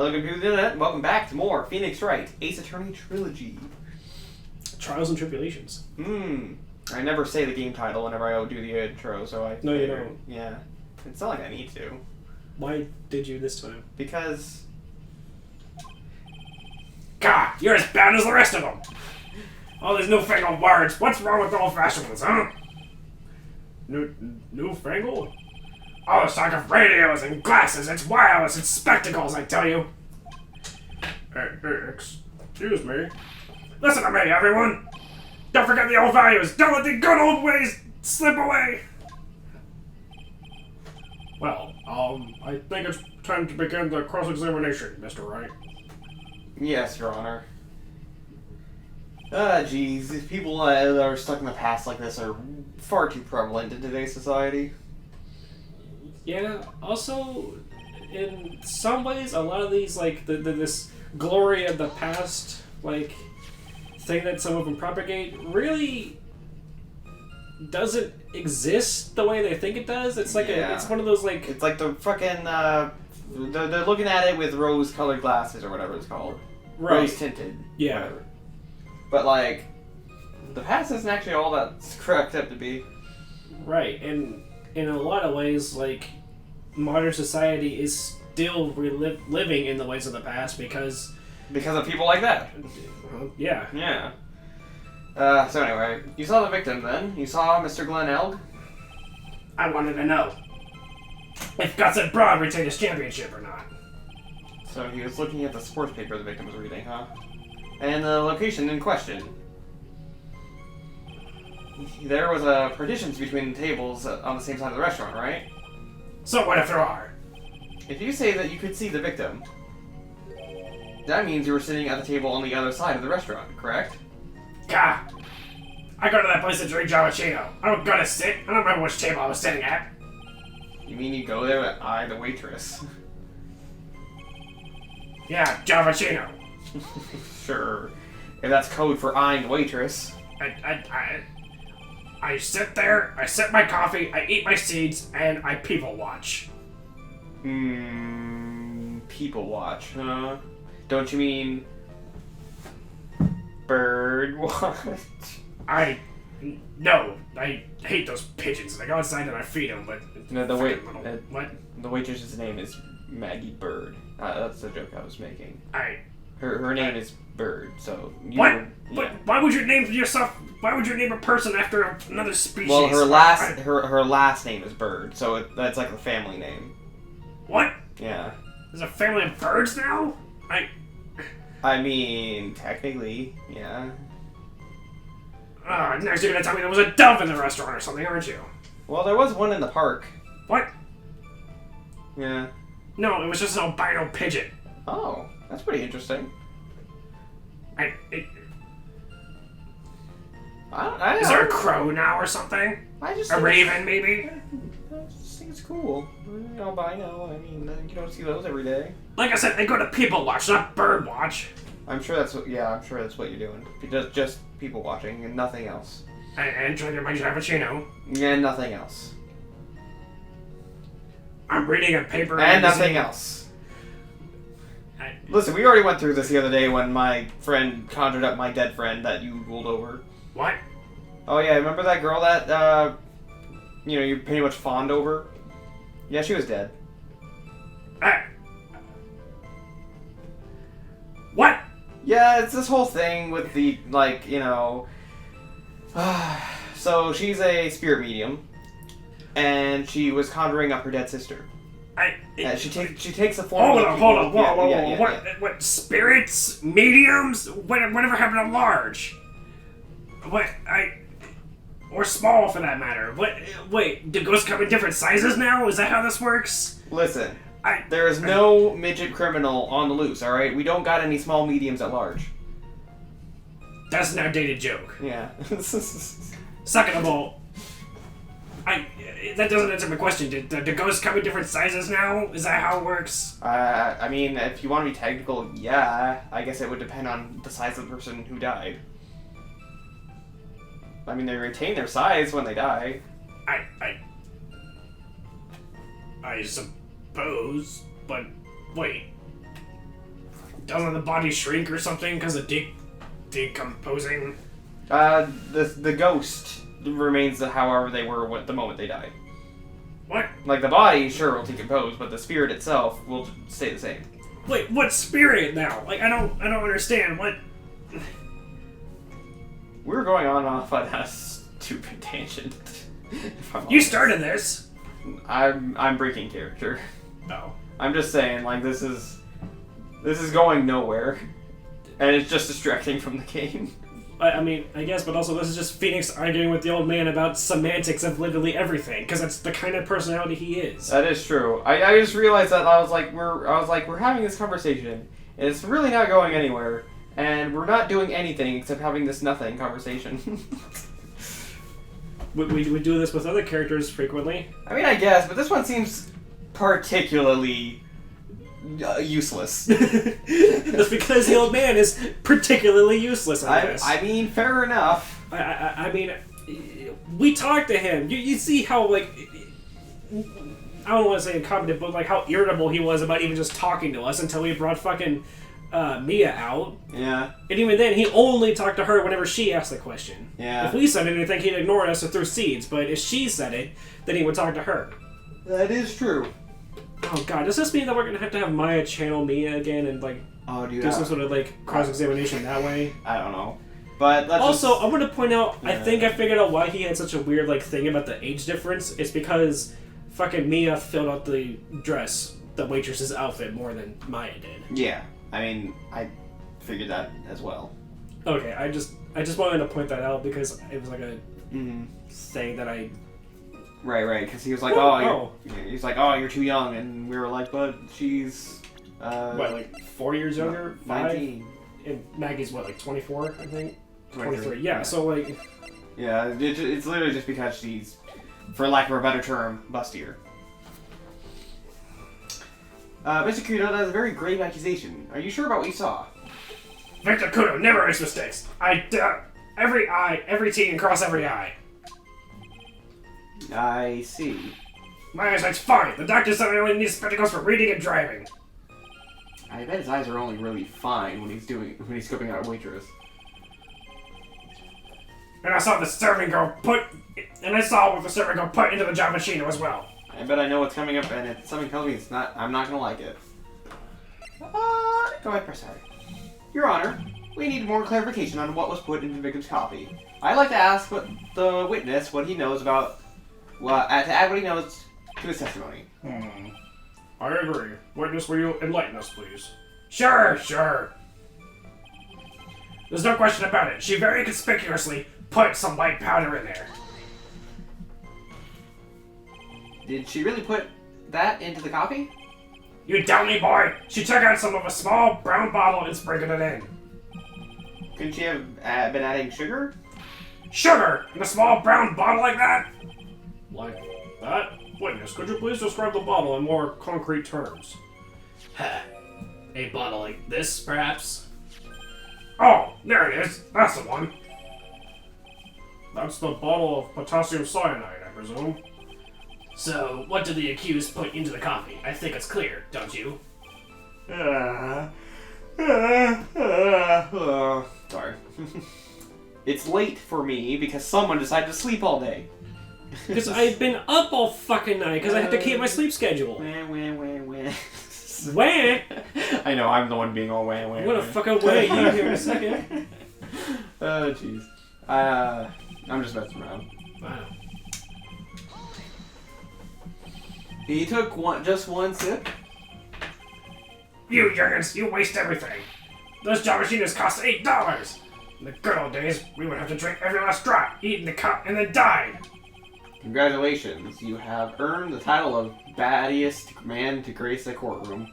Hello, good people of the internet. Welcome back to more Phoenix Wright Ace Attorney Trilogy. Trials and Tribulations. I never say the game title whenever I do the intro, so I... No, you don't. Yeah. It's not like I need to. Why did you this time? Because... God, you're as bad as the rest of them! All these newfangled words. What's wrong with the old-fashioned ones, huh? Newfangled? All this talk of radios and glasses, it's wireless, it's spectacles, I tell you! Excuse me? Listen to me, everyone! Don't forget the old values! Don't let the good old ways slip away! Well, I think it's time to begin the cross-examination, Mr. Wright. Yes, Your Honor. Jeez, these people that are stuck in the past like this are far too prevalent in today's society. Yeah, also, in some ways, a lot of these, like, this glory of the past, like, thing that some of them propagate really doesn't exist the way they think it does. It's like it's one of those, like... It's like the fucking, they're looking at it with rose-colored glasses or whatever it's called. Right. Rose-tinted. Yeah. Whatever. But, like, the past isn't actually all that's cracked up to be. Right, and in a lot of ways, like, modern society is still living in the ways of the past because of people like that. Yeah. Yeah. So anyway, you saw the victim then? You saw Mr. Glenn Elg? I wanted to know if Guts and Broad retained his championship or not. So he was looking at the sports paper the victim was reading, huh? And the location in question. There was partitions between the tables on the same side of the restaurant, right? So what if there are? If you say that you could see the victim, that means you were sitting at the table on the other side of the restaurant, correct? Gah! I go to that place to drink Javachino. I don't gotta sit. I don't remember which table I was sitting at. You mean you go there and eye the waitress? Yeah, Javachino. Sure. If that's code for eyeing the waitress. I sit there, I sip my coffee, I eat my seeds, and I people watch. People watch, huh? Don't you mean... bird watch? No, I hate those pigeons. I go outside and I feed them, but... No, what? The waitress's name is Maggie Bird. That's the joke I was making. Her name is Bird, so... What? Yeah. But why would you name yourself... Why would you name a person after another species? Well, her last name is Bird, so that's like the family name. What? Yeah. There's a family of birds now? I mean, technically, yeah. Next you're gonna tell me there was a dove in the restaurant or something, aren't you? Well, there was one in the park. What? Yeah. No, it was just an albino pigeon. Oh, that's pretty interesting. Is there a crow now or something? A raven, maybe? I just think it's cool. Albino, I mean, you don't see those every day. Like I said, they go to people watch, not bird watch. I'm sure that's what you're doing. Just people watching and nothing else. And drinking my Javachino. Yeah, nothing else. I'm reading a paper and nothing else. Listen, we already went through this the other day when my friend conjured up my dead friend that you ruled over. What? Oh yeah, remember that girl that, you pretty much fawned over? Yeah, she was dead. What? Yeah, it's this whole thing with the, so she's a spirit medium, and she was conjuring up her dead sister. She takes the form of Hold on, whoa. What, spirits? Mediums? Whatever happened to large? Or small for that matter. Wait, do ghosts come in different sizes now? Is that how this works? Listen, there is no midget criminal on the loose, alright? We don't got any small mediums at large. That's an outdated joke. Yeah. Second of all, that doesn't answer my question. Do ghosts come in different sizes now? Is that how it works? I mean, if you want to be technical, yeah. I guess it would depend on the size of the person who died. I mean, they retain their size when they die. I suppose, but wait. Doesn't the body shrink or something because of decomposing? The ghost remains however they were the moment they die. What? Like, the body, sure, will decompose, but the spirit itself will stay the same. Wait, what spirit now? Like, I don't understand. What? We're going on and off on a stupid tangent. You started this. I'm breaking character. No. I'm just saying, like, this is going nowhere, and it's just distracting from the game. I mean, I guess, but also this is just Phoenix arguing with the old man about semantics of literally everything, because that's the kind of personality he is. That is true. I just realized that we're having this conversation, and it's really not going anywhere, and we're not doing anything except having this nothing conversation. we do this with other characters frequently. I mean, I guess, but this one seems particularly useless. That's because the old man is particularly useless, I guess. I mean, fair enough. I mean, we talked to him. You see how, like, I don't want to say incompetent, but, like, how irritable he was about even just talking to us until we brought fucking Mia out. Yeah. And even then, he only talked to her whenever she asked the question. Yeah. If we said anything, he'd ignore us or throw seeds, but if she said it, then he would talk to her. That is true. Oh god, does this mean that we're gonna have to have Maya channel Mia again and, like, do some sort of, like, cross-examination that way? I don't know. But also, I'm gonna point out, I think I figured out why he had such a weird, like, thing about the age difference. It's because fucking Mia filled out the dress, the waitress's outfit, more than Maya did. Yeah. I mean, I figured that as well. Okay, I just wanted to point that out because it was like a thing that I... Right, because he was like, he's like, oh, you're too young, and we were like, but she's, what, like 4 years younger? 19. 5? And Maggie's what, like 24, I think? 23. Yeah, so like... Yeah, it's literally just because she's, for lack of a better term, bustier. Mr. Kudo, that is a very grave accusation. Are you sure about what you saw? Victor Kudo never makes mistakes. Every T can cross every I. I see. My eyesight's fine. The doctor said I only need spectacles for reading and driving. I bet his eyes are only really fine when he's scoping out a waitress. And I saw what the serving girl put into the job machine as well. I bet I know what's coming up, and if something tells me it's not, I'm not gonna like it. Go ahead, press sorry. Your Honor, we need more clarification on what was put into the victim's copy. I'd like to ask the witness what he knows about, to add what he knows to his testimony. I agree. Witness, will you enlighten us, please? Sure. There's no question about it. She very conspicuously put some white powder in there. Did she really put that into the copy? You doubt me, boy? She took out some of a small brown bottle and sprinkled it in. Couldn't she have been adding sugar? Sugar? In a small brown bottle like that? Like that? Witness, could you please describe the bottle in more concrete terms? A bottle like this, perhaps? Oh, there it is. That's the one. That's the bottle of potassium cyanide, I presume. So, what did the accused put into the coffee? I think it's clear, don't you? Sorry. It's late for me because someone decided to sleep all day. Because I've been up all fucking night because I have to keep my sleep schedule. Wah. Wah! I know, I'm the one being all wah. I'm gonna fucking wah you here in a second. Oh, jeez. I'm just messing around. Wow. He took just one sip? You youngins, you waste everything. Those job machines cost $8. In the good old days, we would have to drink every last drop, eat in the cup, and then die. Congratulations, you have earned the title of baddest man to grace a courtroom.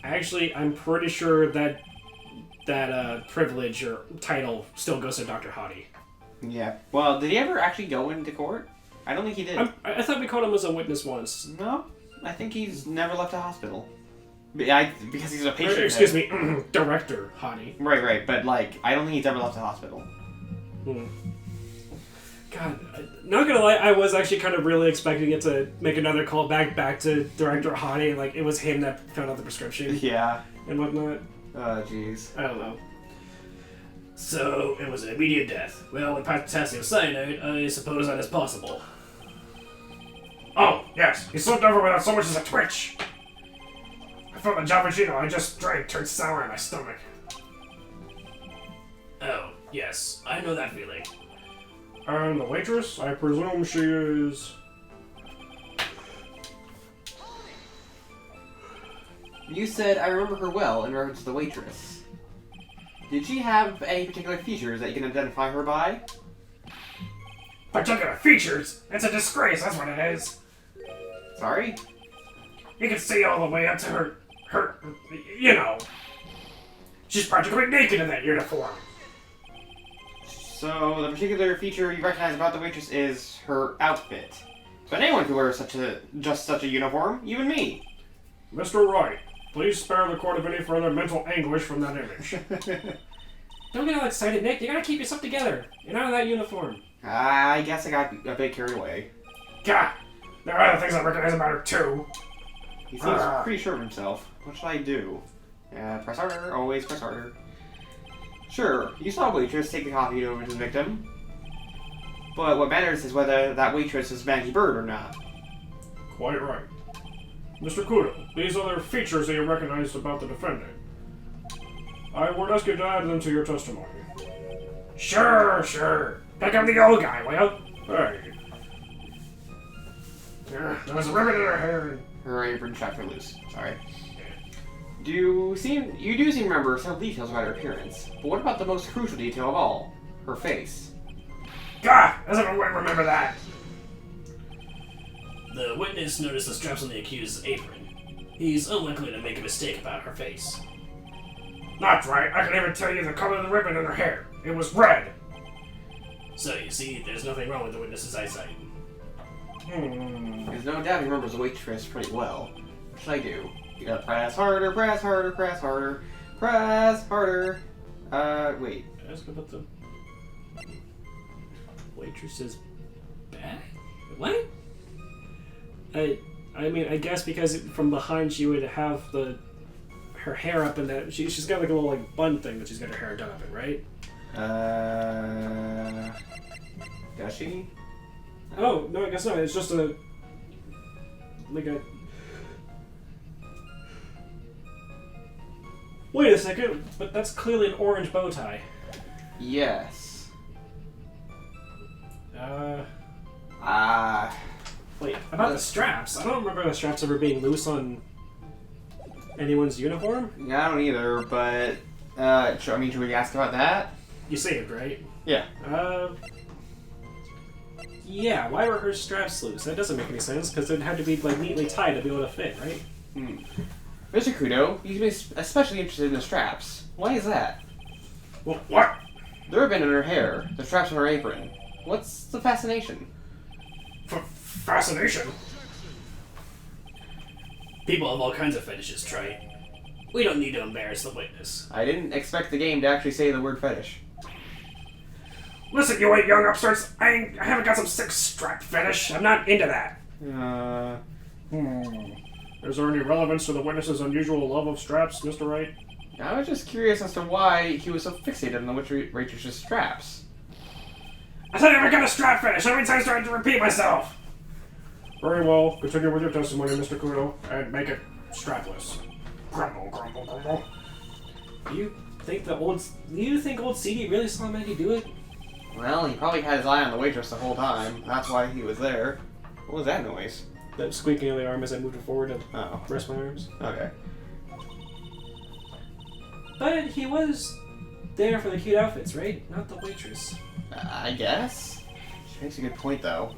Actually, I'm pretty sure that privilege or title still goes to Dr. Hottie. Yeah. Well, did he ever actually go into court? I don't think he did. I thought we called him as a witness once. No, I think he's never left a hospital. Because he's a patient. Excuse me, Director Hottie. Right, but like, I don't think he's ever left a hospital. God, not gonna lie, I was actually kind of really expecting it to make another call back to Director Hottie, like it was him that found out the prescription. Yeah. And whatnot. Jeez. I don't know. So, it was an immediate death. Well, with potassium cyanide, I suppose that is possible. Oh, yes, he slipped over without so much as a twitch. I felt the Javagino I just drank turned sour in my stomach. Oh, yes, I know that feeling. And the waitress, I presume she is... You said I remember her well in reference to the waitress. Did she have any particular features that you can identify her by? Particular features? It's a disgrace, that's what it is. Sorry? You can see all the way up to her, you know. She's practically naked in that uniform. So, the particular feature you recognize about the waitress is her outfit. But anyone could wear just such a uniform, even me. Mr. Wright, please spare the court of any further mental anguish from that image. Don't get all excited, Nick. You gotta keep yourself together. You're not in that uniform. I guess I got a bit carried away. God, there are other things I recognize about her too. He seems pretty sure of himself. What should I do? Press harder, always press harder. Sure, you saw a waitress take the coffee over to the victim. But what matters is whether that waitress is Maggie Bird or not. Quite right. Mr. Kudo, these are the features that you recognized about the defendant. I would ask you to add them to your testimony. Sure. Pick up the old guy, will you? Hey, There was a ribbon in her hair. Her apron strapped her loose. Sorry. You do seem to remember several details about her appearance. But what about the most crucial detail of all? Her face. God, doesn't everyone remember that? The witness noticed the straps on the accused's apron. He's unlikely to make a mistake about her face. That's right, I can even tell you the color of the ribbon in her hair. It was red. So, you see, there's nothing wrong with the witness's eyesight. There's no doubt he remembers the waitress pretty well. What should I do? You gotta press harder, press harder, press harder, press harder. Wait. ask about the... Waitress's back? What? I mean, I guess because from behind she would have her hair up in that. She's got like a little like bun thing that she's got her hair done up in, right? Does she? Oh no, I guess not. It's just a Wait a second, but that's clearly an orange bow tie. Yes. Wait, about the straps. I don't remember the straps ever being loose on anyone's uniform. Yeah, I don't either, but, should we ask about that? You saved, right? Yeah. Yeah, why were her straps loose? That doesn't make any sense, because it had to be, like, neatly tied to be able to fit, right? Mr. Kudo, you seem especially interested in the straps. Why is that? Well, what? The ribbon in her hair, the straps on her apron. What's the fascination? Fascination? People have all kinds of fetishes, Trey. We don't need to embarrass the witness. I didn't expect the game to actually say the word fetish. Listen, you eight young upstarts, I haven't got some sick strap fetish. I'm not into that. Is there any relevance to the witness's unusual love of straps, Mr. Wright? I was just curious as to why he was so fixated on the waitress's straps. I said I never got a strap fetish. Every time I started to repeat myself. Very well. Continue with your testimony, Mr. Kudo, and make it strapless. Grumble, grumble, grumble. Do you think old CD really saw Maggie do it? Well, he probably had his eye on the waitress the whole time. That's why he was there. What was that noise? That squeaking of the arm as I moved it forward and Oh. rest my arms. Okay. But he was there for the cute outfits, right? Not the waitress. I guess? She makes a good point, though.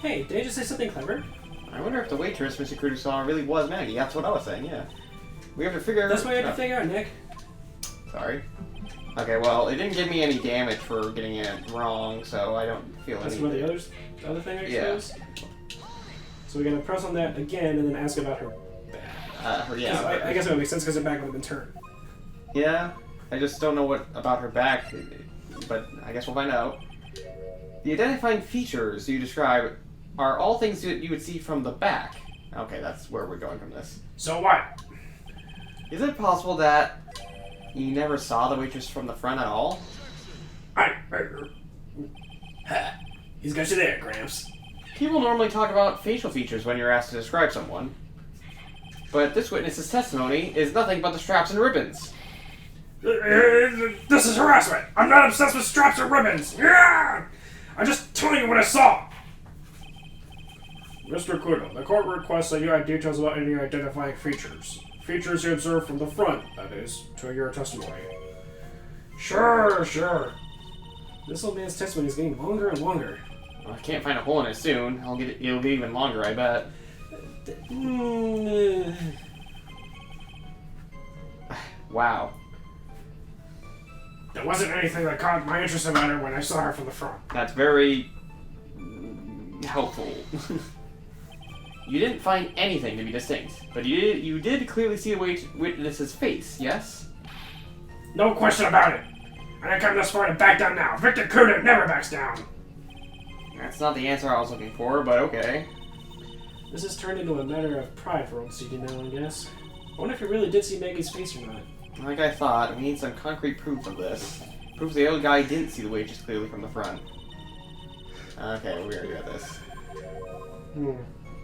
Hey, did I just say something clever? I wonder if the waitress Mr. Kudo saw really was Maggie. That's what I was saying, yeah. We have to figure... That's what I had to figure out, Nick. Sorry. Okay, well, it didn't give me any damage for getting it wrong, so I don't feel That's anything. about the other thing, I Yeah. suppose? So we're gonna press on that again and then ask about her back. I guess it would make sense because her back would have been turned. Yeah, I just don't know what about her back, but I guess we'll find out. The identifying features you describe are all things that you would see from the back. Okay, that's where we're going from this. So what? Is it possible that You never saw the waitress from the front at all? Ha! He's got you there, Gramps. People normally talk about facial features when you're asked to describe someone. But this witness's testimony is nothing but the straps and ribbons. This is harassment. I'm not obsessed with straps or ribbons. Yeah! I'm just telling you what I saw. Mr. Kudo, the court requests that you add details about any identifying features. Features you observe from the front, that is, to your testimony. Sure. This old man's testimony is getting longer and longer. Well, I can't find a hole in it soon. It'll get even longer, I bet. Wow. There wasn't anything that caught my interest about her when I saw her from the front. That's very helpful. You didn't find anything to be distinct, but you did clearly see the witness's face, yes? No question about it. I didn't come this far to back down now. Victor Kudo never backs down. That's not the answer I was looking for, but okay. This has turned into a matter of pride for old CD now, I guess. I wonder if he really did see Maggie's face or not. Like I thought, we need some concrete proof of this. Proof the old guy didn't see the waitress clearly from the front. Okay, we already got this.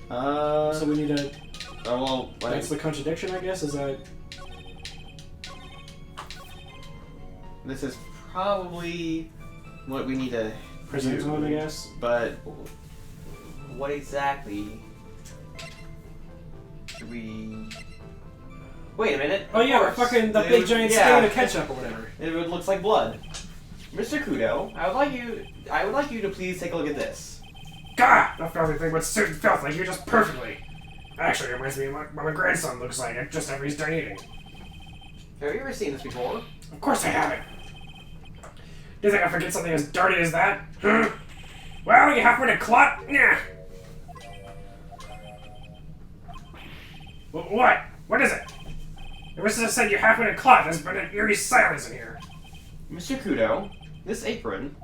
So we need a... Oh, well, That's the contradiction, I guess? Is that... This is probably what we need to present do, on, I guess? But what exactly should we... Wait a minute. Oh yeah, of course. fucking the big giant stain of ketchup or whatever. It looks like blood. Mr. Kudo, I would like you to please take a look at this. God, that filthy thing would suit filth like you just perfectly. Actually, it reminds me of what my grandson looks like just after he's done eating. Have you ever seen this before? Of course I haven't. Do you think I forget something as dirty as that? Huh? Well, you halfway to clot? Nah. What? What is it? Ever since I said you're halfway to clot, there's been an eerie silence in here. Mr. Kudo, this apron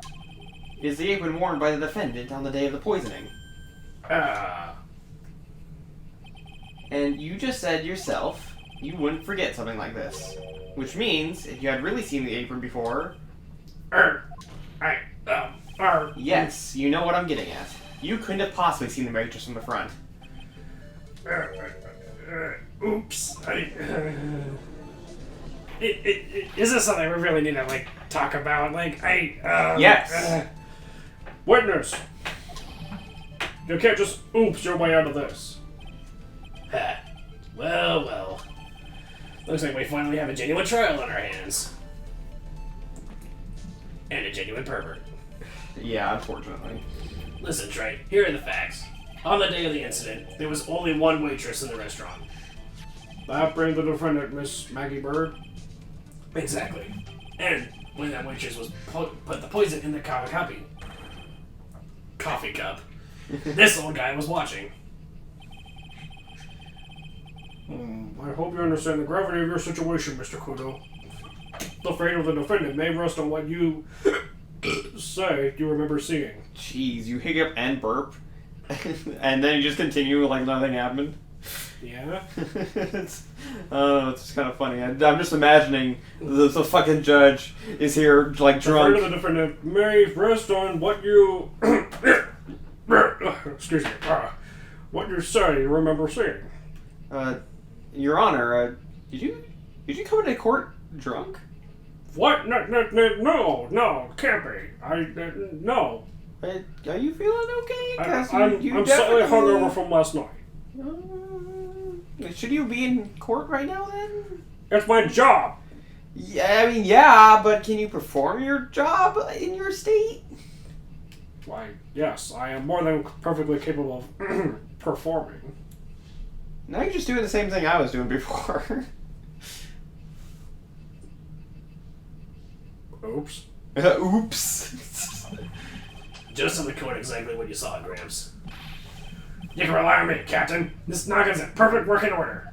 is the apron worn by the defendant on the day of the poisoning. And you just said yourself you wouldn't forget something like this. Which means, if you had really seen the apron before... Yes, you know what I'm getting at. You couldn't have possibly seen the waitress from the front. Oops. Is this something we really need to, like, talk about? Like, Yes! Witness! You can't just oops your way out of this. Ha. Well. Looks like we finally have a genuine trial on our hands. And a genuine pervert. Yeah, unfortunately. Listen, Trey, here are the facts. On the day of the incident, there was only one waitress in the restaurant. That brings the defendant, Miss Maggie Bird. Exactly. And when that waitress was put the poison in the coffee cup, this old guy was watching. I hope you understand the gravity of your situation, Mr. Kudo. The fate of the defendant may rest on what you say you remember seeing. Jeez, you hiccup and burp, and then you just continue like nothing happened. Yeah? It's just kind of funny. I'm just imagining the fucking judge is here, like, drunk. The fate of the defendant may rest on what you... excuse me. What you say you remember seeing. Your Honor, did you come into court drunk? What? No, can't be. No. Are you feeling okay? I'm You slightly definitely- hungover from last night. Should you be in court right now then? It's my job. Yeah, but can you perform your job in your state? Why, yes, I am more than perfectly capable of performing. Now you're just doing the same thing I was doing before. Oops. Oops. Just on the court exactly what you saw, Gramps. You can rely on me, Captain. This noggin's in perfect working order.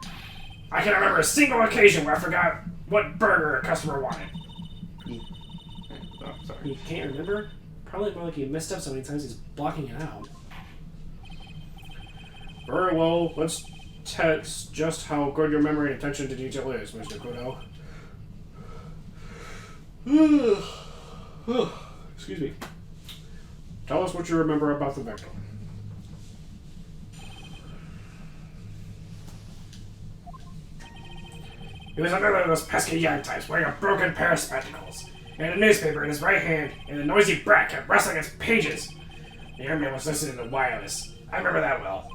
I can remember a single occasion where I forgot what burger a customer wanted. Oh, sorry. You can't remember? Probably more like he messed up so many times he's blocking it out. Very well, let's test just how good your memory and attention to detail is, Mr. Kudo. Excuse me. Tell us what you remember about the victim. He was another of those pesky young types wearing a broken pair of spectacles. He had a newspaper in his right hand, and the noisy brat kept rustling its pages. The young man was listening to wireless. I remember that well.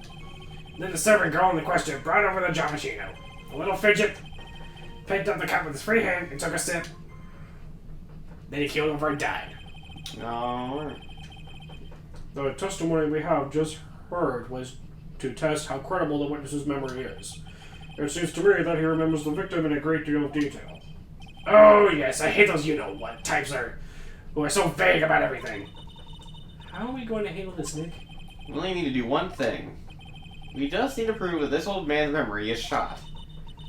And then the servant girl in the question brought over the Javashino. The little fidget picked up the cup with his free hand and took a sip. Then he keeled over and died. Alright. The testimony we have just heard was to test how credible the witness's memory is. It seems to me that he remembers the victim in a great deal of detail. Oh yes, I hate those you-know-what types who are so vague about everything. How are we going to handle this, Nick? We only need to do one thing. We just need to prove that this old man's memory is shot.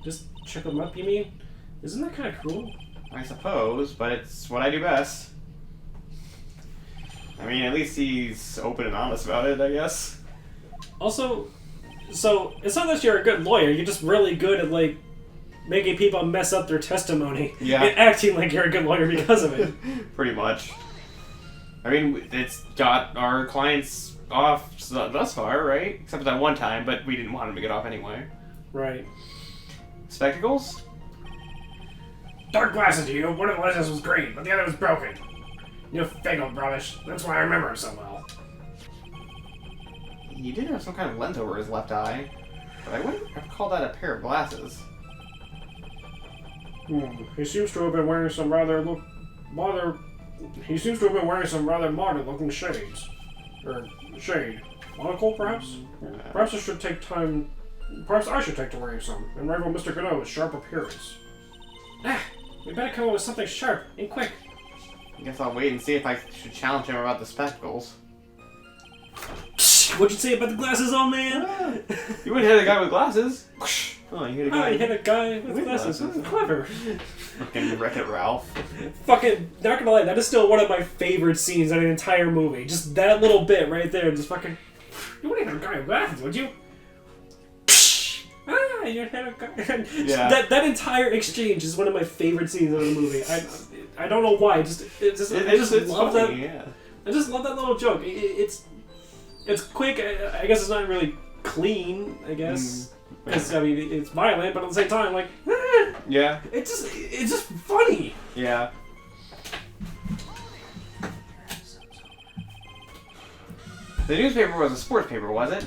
Just check him up, you mean? Isn't that kind of cruel? I suppose, but it's what I do best. I mean, at least he's open and honest about it, I guess. Also, so it's not that you're a good lawyer, you're just really good at, like, making people mess up their testimony. Yeah. And acting like you're a good lawyer because of it. Pretty much. I mean, it's got our clients off thus far, right? Except for that one time, but we didn't want him to get off anyway. Right. Spectacles? Dark glasses, you. One of the lenses was green, but the other was broken. You fake old rubbish. That's why I remember him so well. He did have some kind of lens over his left eye, but I wouldn't have called that a pair of glasses. He seems to have been wearing some rather modern looking shades. Or shade. Monocle, perhaps? Perhaps I should take time to wearing some, and rival Mr. Godot's sharp appearance. We better come up with something sharp and quick. I guess I'll wait and see if I should challenge him about the spectacles. What'd you say about the glasses, old man? You wouldn't hit a guy with glasses. Oh, you hit a Oh, guy you hit a guy with glasses. glasses. Clever. Fucking Wreck-It Ralph. Fucking, not gonna lie, that is still one of my favorite scenes in the entire movie. Just that little bit right there, just fucking... You wouldn't hit a guy with glasses, would you? You hit a guy... Yeah. That entire exchange is one of my favorite scenes of the movie. I don't know why, I just It's love funny, that. yeah. I just love that little joke. It's quick. I guess it's not really clean. I guess because I mean it's violent, but at the same time, like Yeah. it's just funny. Yeah. The newspaper was a sports paper, was it?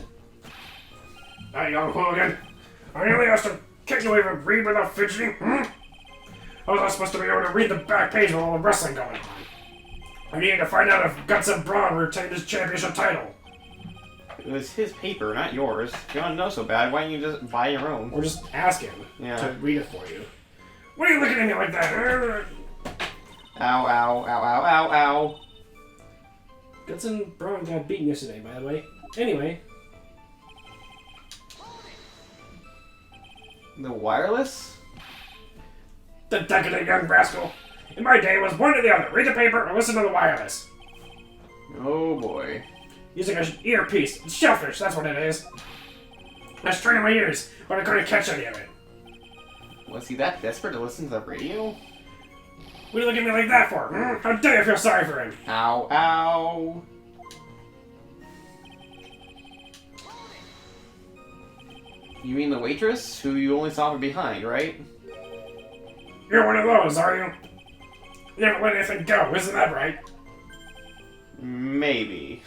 That young hooligan. I nearly asked to kick you even read without fidgeting. How was I supposed to be able to read the back page with all the wrestling going on? I needed to find out if Guts and Braun retained his championship title. It was his paper, not yours. If you want to know so bad, why don't you just buy your own? Or just ask him Yeah. to read it for you. What are you looking at me like that? Ow, ow, ow, ow, ow, ow. Guts and Braun got beaten yesterday, by the way. Anyway, The wireless? The decadent young rascal. In my day, it was one or the other. Read the paper or listen to the wireless. Oh boy. Using an earpiece. Shellfish, that's what it is. I was straining my ears, but I couldn't catch any of it. Was he that desperate to listen to the radio? What are you looking at me like that for? How dare you feel sorry for him? Ow, ow. You mean the waitress, who you only saw from behind, right? You're one of those, are you? You never let anything go, isn't that right? Maybe.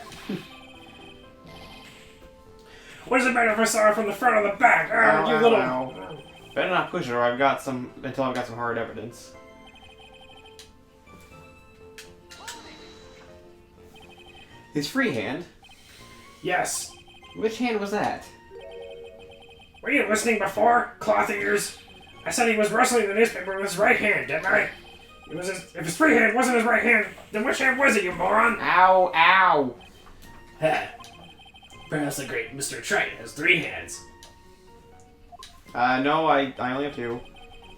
What does it matter if I saw her from the front or the back? Ow, You ow, little... ow. Better not push it, or until I've got some hard evidence. His free hand? Yes. Which hand was that? Were you listening before, cloth ears? I said he was wrestling the newspaper with his right hand, didn't I? If his free hand wasn't his right hand, then which hand was it, you moron? Ow, ow. Ha! Perhaps the great Mr. Trite has 3 hands. No, I only have 2.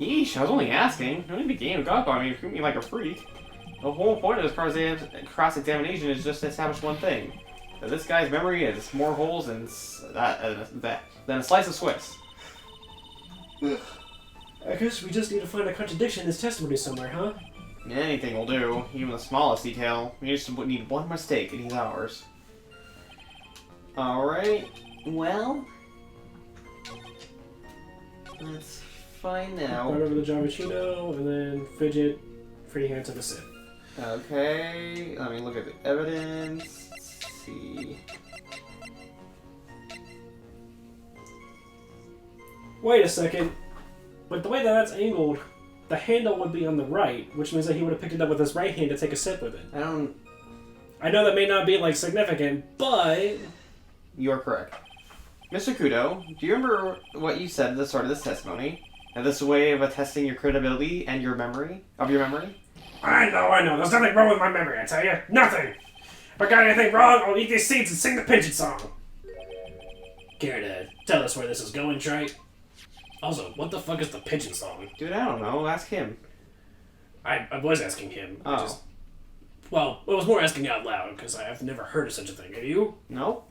Yeesh, I was only asking. Don't even be game up on me. Treat me like a freak. The whole point of this cross-examination is just to establish one thing. That this guy's memory has more holes than a slice of Swiss. I guess we just need to find a contradiction in his testimony somewhere, huh? Anything will do, even the smallest detail. We just need one mistake and he's ours. Alright, well... Let's find out. Right over the Javachino, and then Fidget, free hand to the Sith. Okay, let me look at the evidence. Let's see. Wait a second. But the way that that's angled, the handle would be on the right, which means that he would have picked it up with his right hand to take a sip with it. I know that may not be, like, significant, but... You're correct. Mr. Kudo, do you remember what you said at the start of this testimony? That this way of attesting your credibility and your memory? Of your memory? I know. There's nothing wrong with my memory, I tell you. Nothing. If I got anything wrong, I'll eat these seeds and sing the pigeon song. Care to tell us where this is going, Trite? Also, what the fuck is the pigeon song? Dude, I don't know. Ask him. I was asking him. Oh. Well, it was more asking out loud, because I've never heard of such a thing. Have you? Nope.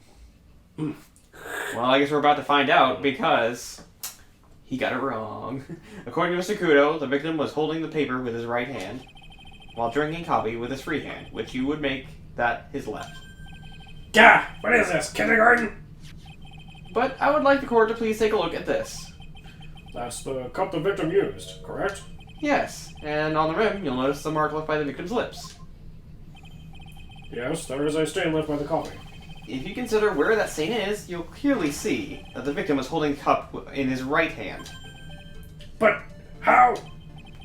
Well, I guess we're about to find out, because... he got it wrong. According to Mr. Kudo, the victim was holding the paper with his right hand, while drinking coffee with his free hand, which you would make that his left. Gah! What is this, kindergarten? But I would like the court to please take a look at this. That's the cup the victim used, correct? Yes, and on the rim, you'll notice the mark left by the victim's lips. Yes, there is a stain left by the coffee. If you consider where that stain is, you'll clearly see that the victim was holding the cup in his right hand. But how?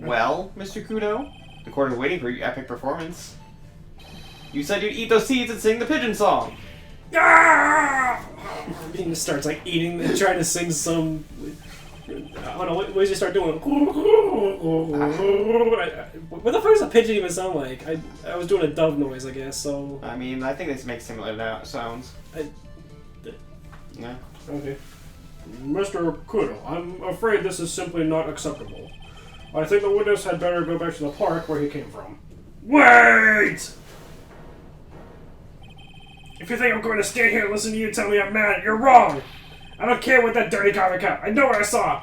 Well, Mr. Kudo, the court is waiting for your epic performance. You said you'd eat those seeds and sing the pigeon song. Ah! He just starts, like, eating and trying to sing some... I don't know, what does he start doing? What the fuck does a pigeon even sound like? I was doing a dove noise, I guess, so... I mean, I think this makes similar sounds. Yeah. Okay. Mr. Kudo, I'm afraid this is simply not acceptable. I think the witness had better go back to the park where he came from. Wait! If you think I'm going to stand here and listen to you tell me I'm mad, you're wrong! I don't care what that dirty coffee cup. I know what I saw.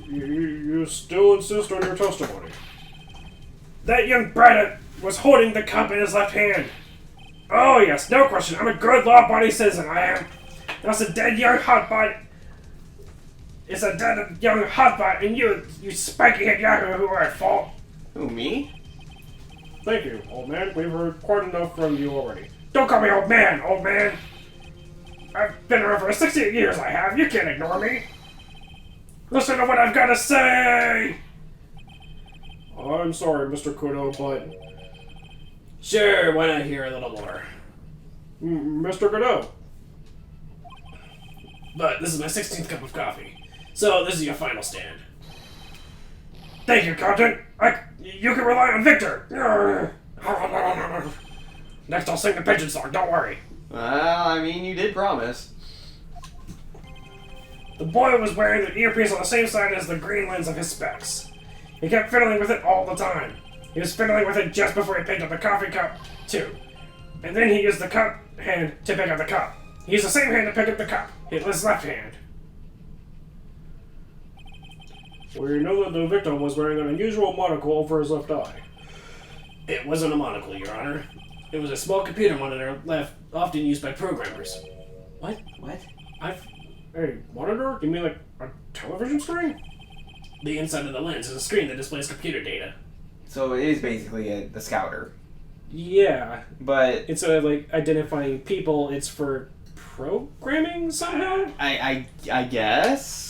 You still insist on your testimony? That young brat was holding the cup in his left hand. Oh yes, no question. I'm a good law-abiding citizen. I am. That's a dead young hotbot. It's a dead young hotbot, and you spiky-head yahoo who are at fault. Who, me? Thank you, old man. We've heard quite enough from you already. Don't call me old man, old man. I've been around for 68 years, I have. You can't ignore me. Listen to what I've got to say! I'm sorry, Mr. Kudo, but... Sure, why not hear a little more? Mr. Kudo. But this is my 16th cup of coffee, so this is your final stand. Thank you, Captain. You can rely on Victor. Next I'll sing the pigeon song, don't worry. Well, I mean, you did promise. The boy was wearing the earpiece on the same side as the green lens of his specs. He kept fiddling with it all the time. He was fiddling with it just before he picked up the coffee cup, too. And then he used the cup hand to pick up the cup. He used the same hand to pick up the cup, his left hand. We know that the victim was wearing an unusual monocle over his left eye. It wasn't a monocle, Your Honor. It was a small computer monitor often used by programmers. What? What? Hey, monitor? You mean like a television screen? The inside of the lens is a screen that displays computer data. So it is basically the scouter. Yeah. But... instead of, like, identifying people, it's for programming somehow? I guess?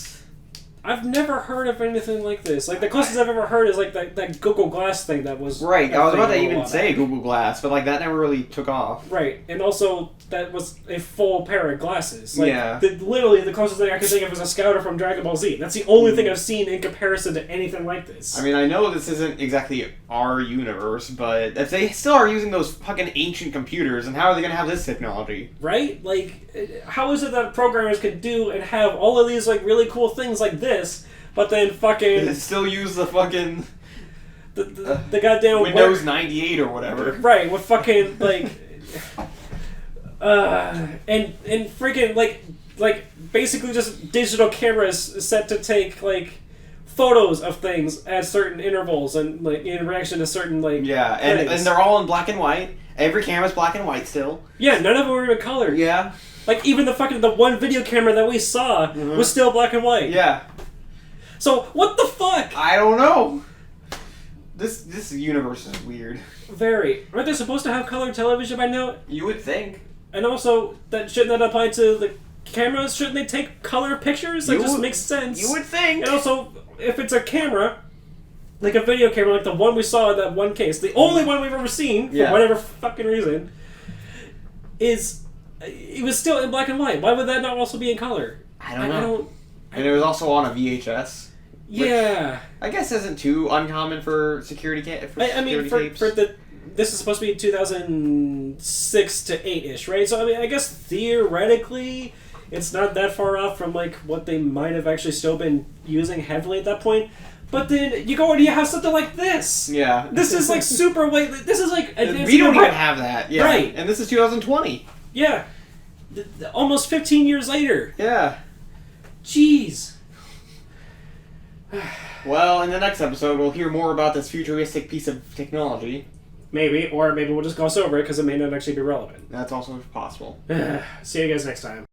I've never heard of anything like this. Like, the closest I've ever heard is, like, that Google Glass thing that was... Right, I was about to thing even say Google Glass, but, like, that never really took off. Right, and also, that was a full pair of glasses. Like, Yeah. Literally, the closest thing I could think of is a scouter from Dragon Ball Z. That's the only thing I've seen in comparison to anything like this. I mean, I know this isn't exactly our universe, but if they still are using those fucking ancient computers, then how are they going to have this technology? Right? Like, how is it that programmers could do and have all of these, like, really cool things like this, but then fucking... They still use the fucking... the goddamn... Windows 98 or whatever. Right, with fucking, like... and freaking, like basically just digital cameras set to take, like, photos of things at certain intervals and like in reaction to certain like Yeah, and things. they're all in black and white. Every camera's black and white still. Yeah, none of them were even colored. Yeah. Like even the one video camera that we saw was still black and white. Yeah. So what the fuck? I don't know. This universe is weird. Very. Aren't they supposed to have color television by now? You would think. And also, shouldn't that apply to the cameras? Shouldn't they take color pictures? That just makes sense. You would think. And also, if it's a camera, like a video camera, like the one we saw in that one case, the only one we've ever seen, for whatever fucking reason, it was still in black and white. Why would that not also be in color? I don't know. And it was also on a VHS. Yeah. I guess isn't too uncommon for security tapes. This is supposed to be 2006 to 8-ish, right? So, I mean, I guess theoretically, it's not that far off from, like, what they might have actually still been using heavily at that point. But then you go and you have something like this. Yeah. This is, like, super late. This is, like... We don't even have that. Yeah. Right. And this is 2020. Yeah. Almost 15 years later. Yeah. Jeez. Well, in the next episode, we'll hear more about this futuristic piece of technology. Maybe, or maybe we'll just gloss over it because it may not actually be relevant. That's also possible. See you guys next time.